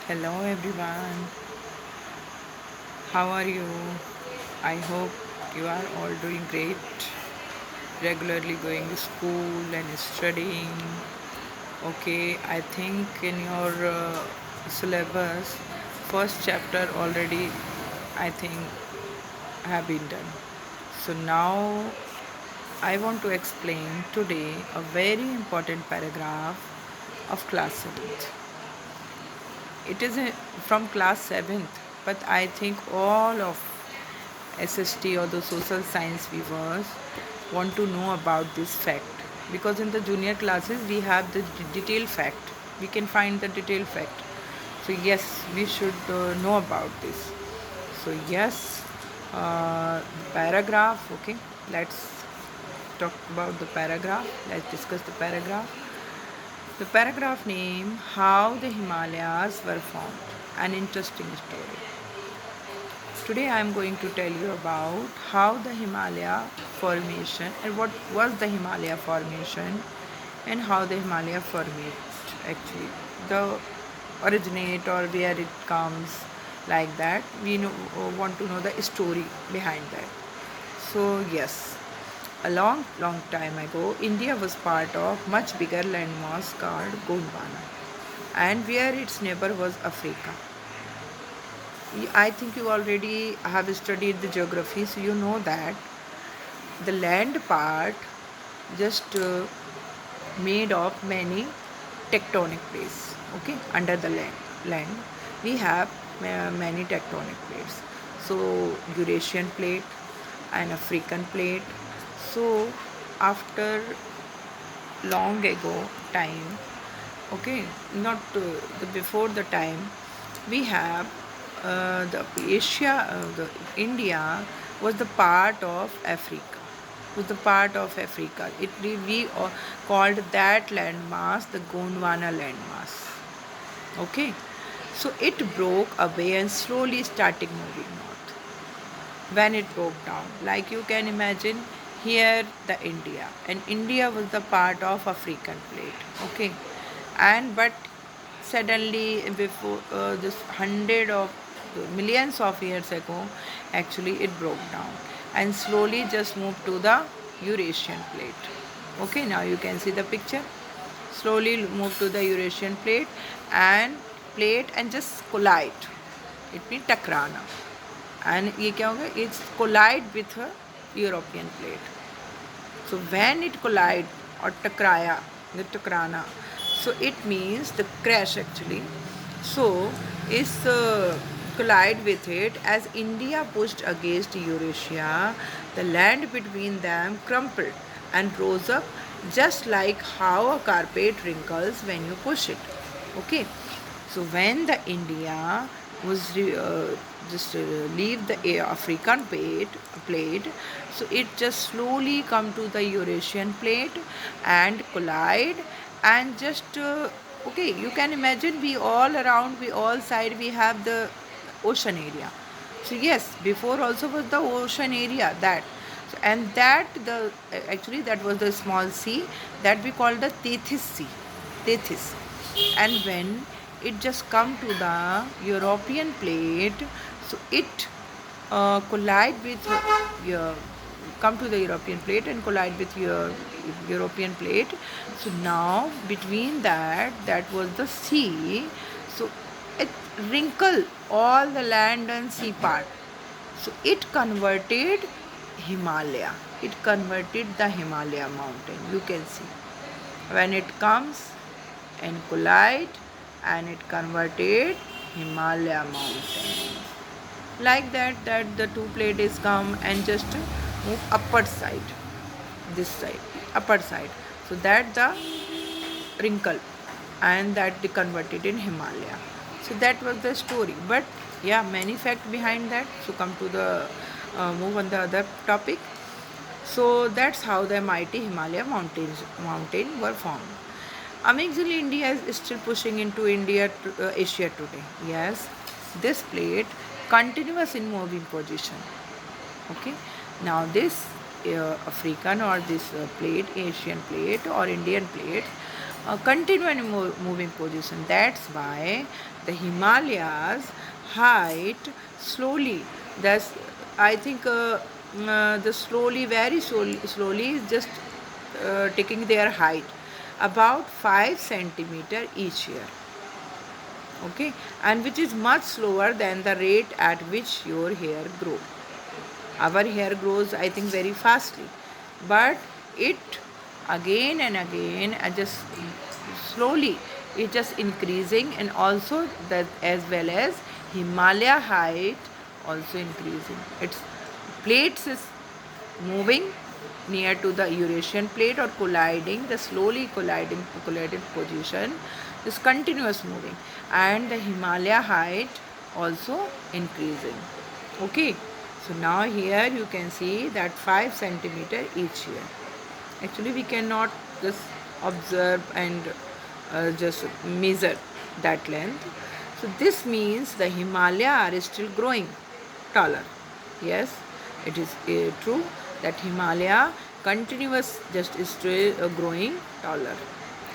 Hello everyone, how are you? I hope you are all doing great, regularly going to school and studying. Okay, I think in your syllabus, first chapter already, I think, have been done. So now I want to explain today a very important paragraph of class 7th. It is from class 7th, but I think all of SST or the social science viewers want to know about this fact, because in the junior classes we have the detailed fact. We can find the detailed fact. So yes, we should know about this. So yes, paragraph. Okay, let's talk about the paragraph. Let's discuss the paragraph. The paragraph name, How the Himalayas Were Formed, an interesting story. Today I am going to tell you about how the Himalaya formation and what was the Himalaya formation and how the Himalaya formate actually. The originate or where it comes, like that. We want to know the story behind that. So yes, a long time ago, India was part of much bigger landmass called Gondwana, and where its neighbor was Africa. I think you already have studied the geography, so you know that the land part just made of many tectonic plates. Okay, under the land we have many tectonic plates. So Eurasian plate and African plate. So after long ago time, okay, not the before the time, we have the Asia, the India was the part of Africa, was the part of Africa. We called that landmass the Gondwana landmass. Okay, so it broke away and slowly started moving north. When it broke down, like you can imagine, here the India, and India was the part of African plate. Okay, and but suddenly before this hundred of millions of years ago, actually it broke down and slowly just moved to the Eurasian plate. Okay, now you can see the picture. Slowly move to the Eurasian plate and just collide. It means टकराना. And ये क्या होगा? It's collide with a European plate. So when it collide or टकराया, the टकराना, so it means the crash actually. So is collide with it. As India pushed against Eurasia, the land between them crumpled and rose up, just like how a carpet wrinkles when you push it. Okay, so when the India was just leave the African plate, so it just slowly come to the Eurasian plate and collide and just okay, you can imagine, we all around, we all side, we have the ocean area. So yes, before also was the ocean area, that. So, and that the actually that was the small sea that we called the Tethys Sea. Tethys. And when it just come to the European plate, so it collide with your come to the European plate and collide with your European plate. So now between that was the sea. So it wrinkle all the land and sea part. So it converted Himalaya. It converted the Himalaya mountain. You can see when it comes and collide, and it converted Himalaya mountain. Like that the two plate is come and just move upward side, this side, upper side. So that the wrinkle and that they converted in Himalaya. So that was the story. But yeah, many fact behind that. So come to the move on the other topic. So that's how the mighty Himalaya mountain were formed. Amazingly, India is still pushing into Asia today. Yes, this plate continuous in moving position. Okay, now this African or this plate, Asian plate or Indian plate, a continuous moving position. That's why the Himalayas height slowly. That's I think the slowly, very slowly is just taking their height about 5 centimeter each year. Okay, and which is much slower than the rate at which your hair grow. Our hair grows, I think, very fastly, but it again and again just slowly it just increasing, and also that as well as Himalaya height also increasing. Its plates is moving near to the Eurasian plate or colliding, the slowly colliding position is continuous moving, and the Himalaya height also increasing. Okay, so now here you can see that 5 centimeter each year. Actually, we cannot just observe and just measure that length. So this means the Himalaya are still growing taller. Yes, it is true that Himalaya continuous just is still growing taller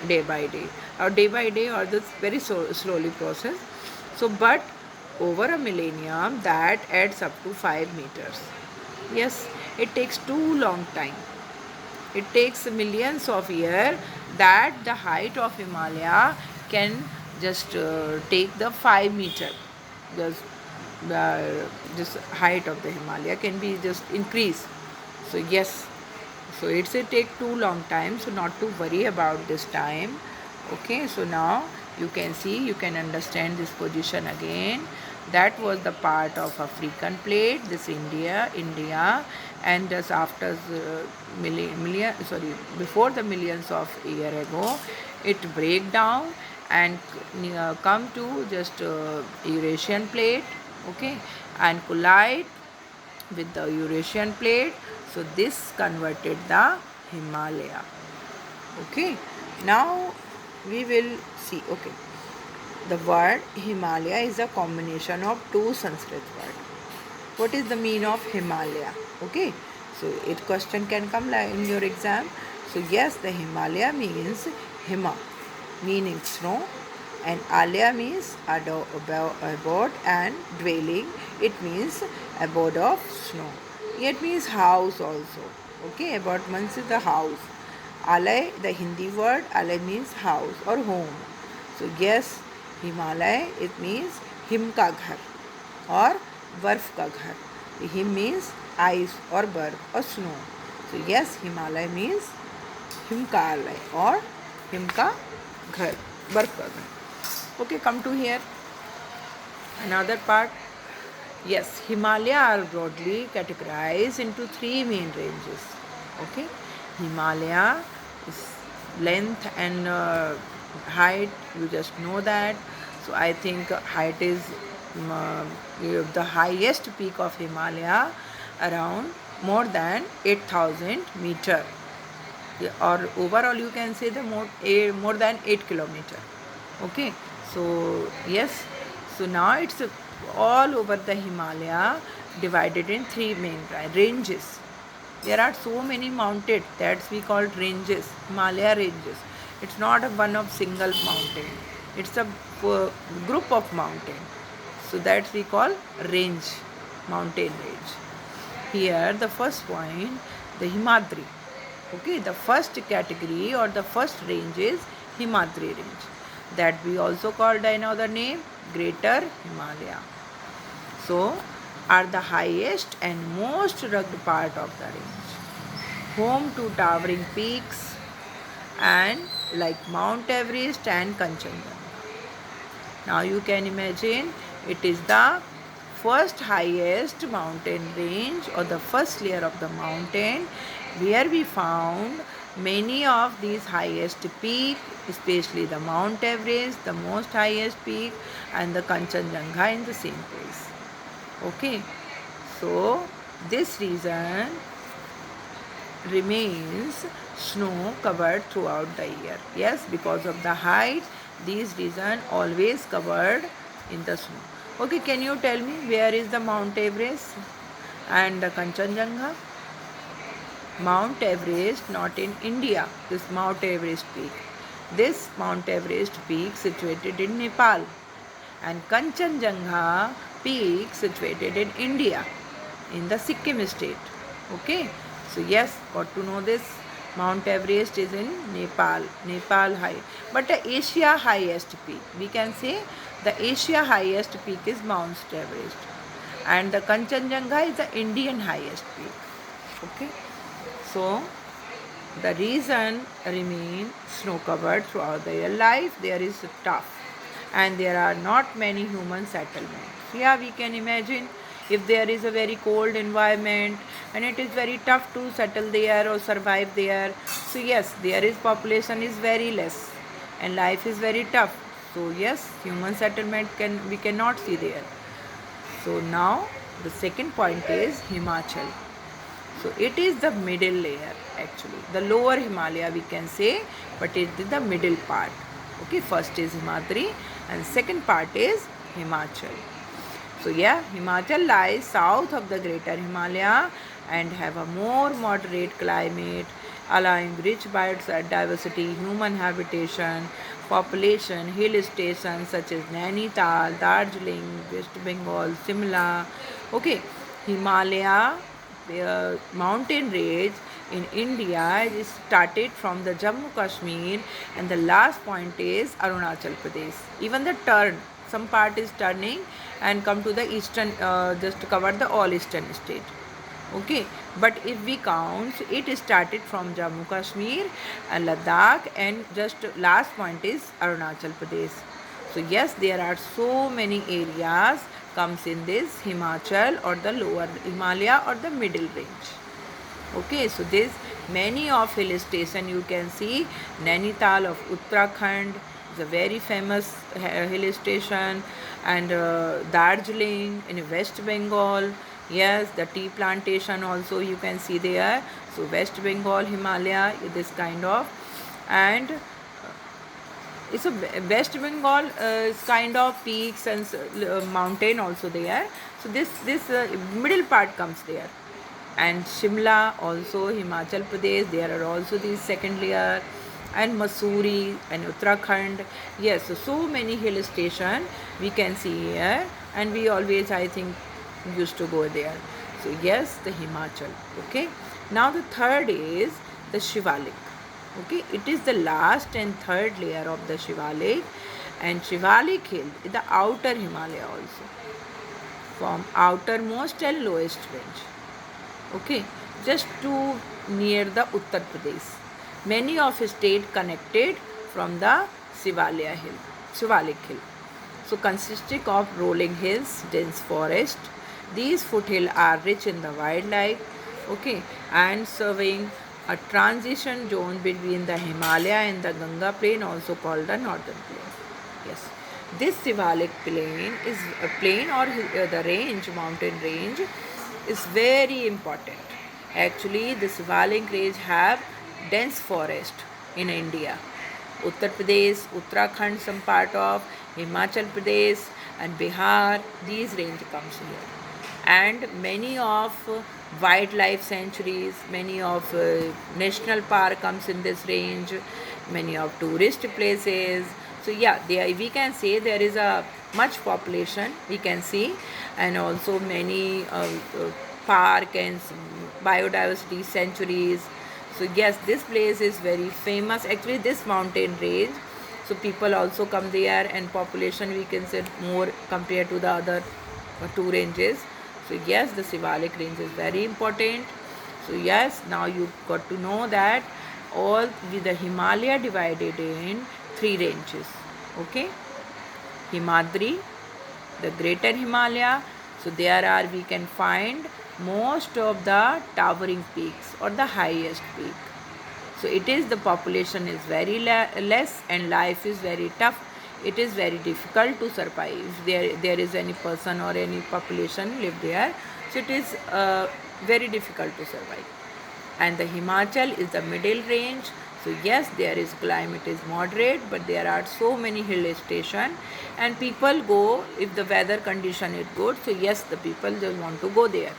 day by day, or day by day, or this very slowly process. So, but over a millennium that adds up to 5 meters. Yes, it takes too long time. It takes millions of years that the height of Himalaya can just take the 5 meter. Just the this height of the Himalaya can be just increased. So yes, so it's a take too long time. So not to worry about this time. Okay, so now you can see, you can understand this position again. That was the part of African plate, this India, and just after before the millions of year ago, it break down and come to just Eurasian plate, okay, and collide with the Eurasian plate. So this converted the Himalaya. Okay, now we will see. Okay, the word Himalaya is a combination of two Sanskrit words. What is the meaning of Himalaya? Okay, so it question can come in your exam. So yes, the Himalaya means Hima, meaning snow, and Alaya means abode and dwelling. It means abode of snow. It means house also. Okay, abode means the house. Alay, the Hindi word Alay means house or home. So yes, Himalaya it means him ka ghar or barf ka ghar. Him means ice or barf or snow. So yes, Himalaya means him ka alay or him ka ghar, barf ka ghar. Okay, come to here. Another part. Yes, Himalaya are broadly categorized into three main ranges. Okay, Himalaya is length and height. You just know that. So I think height is the highest peak of Himalaya around more than 8,000 meter, or overall you can say the more than 8 kilometer. Okay, so yes, so now it's all over the Himalaya divided in three main ranges. There are so many mountains that we call ranges, Himalaya ranges. It's not a one of single mountain, it's a group of mountain. So that we call range, mountain range. Here the first point, the Himadri. Okay, the first category or the first range is Himadri range, that we also called by another name Greater Himalaya. So are the highest and most rugged part of the range, home to towering peaks and like Mount Everest and Kanchenjunga. Now you can imagine it is the first highest mountain range or the first layer of the mountain where we found many of these highest peak, especially the Mount Everest, the most highest peak, and the Kanchenjunga in the same place. Okay, so this region remains snow covered throughout the year. Yes, because of the height, these region always covered in the snow. Okay, can you tell me where is the Mount Everest and the Kanchenjunga? Mount Everest not in India, this Mount Everest peak. This Mount Everest peak situated in Nepal, and Kanchenjunga peak situated in India, in the Sikkim state. Okay, so yes, got to know this. Mount Everest is in Nepal high, but the Asia highest peak, we can say the Asia highest peak is Mount Everest, and the Kanchenjunga is the Indian highest peak. Okay, so the reason remain snow covered throughout their life, there is tough, and there are not many human settlements. Yeah, we can imagine if there is a very cold environment and it is very tough to settle there or survive there. So yes, there is population is very less and life is very tough. So yes, human settlement we cannot see there. So now the second point is Himachal. So it is the middle layer actually. The lower Himalaya we can say, but it is the middle part. Okay, first is Himadri and second part is Himachal. So yeah, Himachal lies south of the greater Himalaya and have a more moderate climate, allowing rich biodiversity, human habitation, population, hill stations such as Nainital, Darjeeling, West Bengal, Simla. Okay, Himalaya, the mountain range in India is started from the Jammu Kashmir and the last point is Arunachal Pradesh. Even the turn, some part is turning and come to the eastern, just to cover the all eastern state. Okay, but if we count, it started from Jammu Kashmir and Ladakh and just last point is Arunachal Pradesh. So yes, there are so many areas comes in this Himachal or the lower Himalaya or the middle range. Okay, so this many of hill station you can see. Nainital of Uttarakhand is a very famous hill station, and Darjeeling in West Bengal. Yes, the tea plantation also you can see there. So West Bengal, Himalaya, this kind of, and it's a West Bengal is kind of peaks and mountain also there. So this middle part comes there, and Shimla also Himachal Pradesh. There are also these second layer, and Mussoorie and Uttarakhand. Yes, so many hill station we can see here, and we always I think used to go there. So yes, the Himachal. Okay. Now the third is the Shivalik. Okay, it is the last and third layer of the Shivalik, and Shivalik hill is the outer Himalaya also, from outermost and lowest range. Okay, just to near the Uttar Pradesh. Many of state connected from the Shivalik hill. So consisting of rolling hills, dense forest. These foothills are rich in the wildlife. Okay, and serving a transition zone between the Himalaya and the Ganga plain, also called the northern plain. Yes, this Shivalik plain is a plain or the range, mountain range, is very important. Actually, the Shivalik range have dense forest in India. Uttar Pradesh, Uttarakhand, some part of Himachal Pradesh and Bihar, these range comes here. And many of wildlife sanctuaries, many of national park comes in this range, many of tourist places. So yeah, there we can say there is a much population we can see, and also many park and biodiversity sanctuaries. So yes, this place is very famous. Actually, this mountain range. So people also come there, and population we can say more compared to the other two ranges. So yes, the Shivalik range is very important. So yes, now you got to know that all with the Himalaya divided in three ranges. Okay, Himadri, the greater Himalaya. So there are we can find most of the towering peaks or the highest peak. So it is the population is very less and life is very tough. It is very difficult to survive if there is any person or any population live there. So it is very difficult to survive. And the Himachal is the middle range. So yes, there is climate is moderate, but there are so many hill station, and people go if the weather condition is good. So yes, the people just want to go there.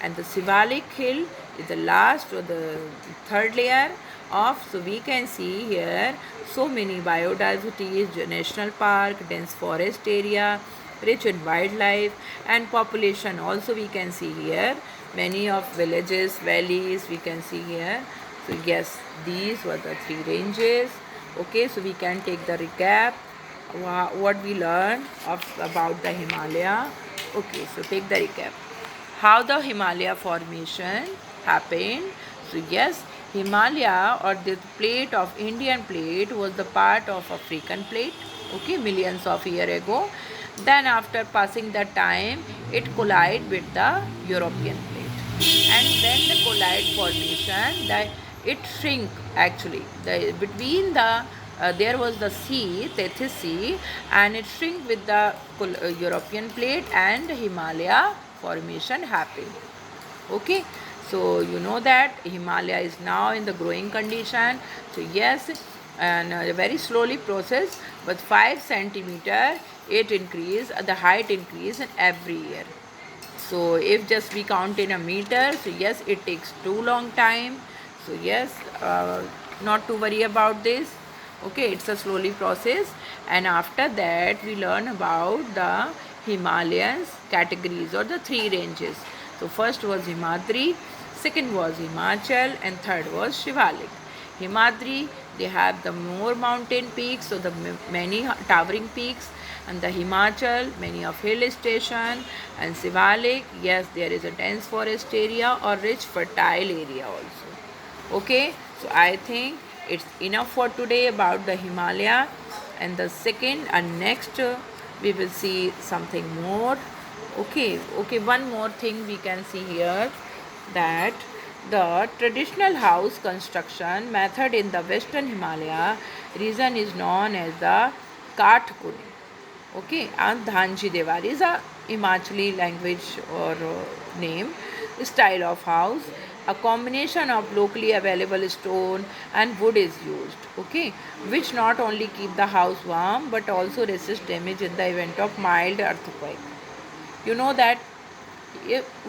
And the Shivalik hill is the last or the third layer, of, so we can see here so many biodiversity, national park, dense forest area, rich in wildlife and population. Also we can see here many of villages, valleys we can see here. So yes, these were the three ranges. Okay, so we can take the recap what we learned about the Himalaya. Okay, so take the recap. How the Himalaya formation happened. So yes, Himalaya or the plate of Indian plate was the part of African plate, okay, millions of years ago. Then after passing the time, it collided with the European plate. And then the collide formation, that it shrink actually. Between the there was the sea, Tethys Sea, and it shrink with the European plate and Himalaya formation happened. Okay, so you know that Himalaya is now in the growing condition. So yes, and very slowly process, but 5 centimeter it increase, the height increase in every year. So if just we count in a meter, so yes, it takes too long time. So yes, not to worry about this. Okay, it's a slowly process. And after that we learn about the Himalayas categories or the three ranges. So first was Himadri, second was Himachal, and third was Shivalik. Himadri, they have the more mountain peaks, so the many towering peaks, and the Himachal, many of hill station, and Shivalik, yes, there is a dense forest area or rich fertile area also. Okay, so I think it's enough for today about the Himalaya, and the second and next we will see something more. Okay, one more thing we can see here, that the traditional house construction method in the western Himalaya region is known as the Kathkuni. Okay, and Dhanji Devar is a Himachali language or name, style of house. A combination of locally available stone and wood is used, okay, which not only keep the house warm but also resist damage in the event of mild earthquake. You know that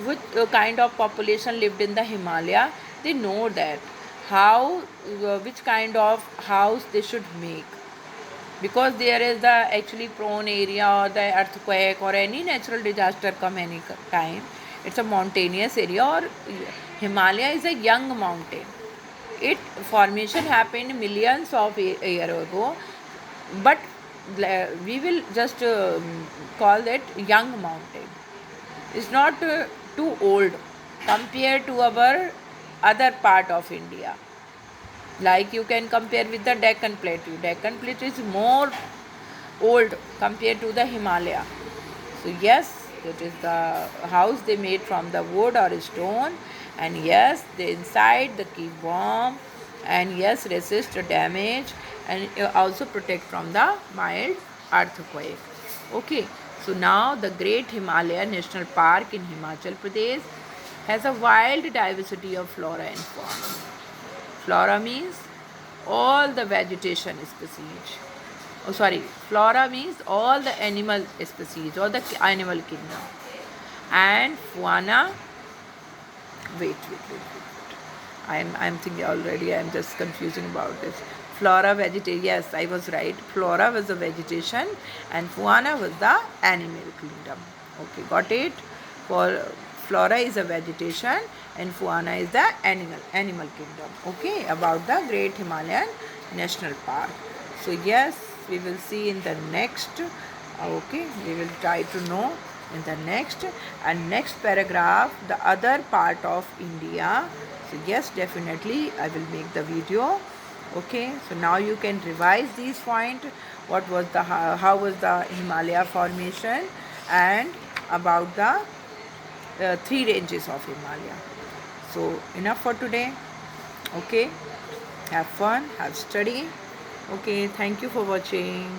which kind of population lived in the Himalaya, they know that how which kind of house they should make, because there is the actually prone area or the earthquake or any natural disaster come any time. It's a mountainous area, or Himalaya is a young mountain. It formation happened millions of year ago, but we will just call it young mountain. It's not too old compared to our other part of India. Like you can compare with the Deccan Plateau. Deccan Plateau is more old compared to the Himalaya. So yes, it is the house they made from the wood or stone, and yes, the inside they keep warm, and yes, resist damage, and also protect from the mild earthquake. Okay, so now the Great Himalaya National Park in Himachal Pradesh has a wild diversity of flora and fauna. Flora means all the vegetation species. Oh, sorry. Flora means all the animal species or the animal kingdom. And fauna, wait. I'm thinking already, I'm just confusing about this. Flora, vegetation, yes, I was right. Flora was the vegetation and fauna was the animal kingdom. Okay, got it? For flora is a vegetation and fauna is the animal kingdom. Okay, about the Great Himalayan National Park. So yes, we will see in the next. Okay, we will try to know in the next paragraph the other part of India. So yes, definitely I will make the video. Okay, so now you can revise these points. What was the how was the Himalaya formation, and about the three ranges of Himalaya. So enough for today. Okay, have fun, have study. Okay, thank you for watching.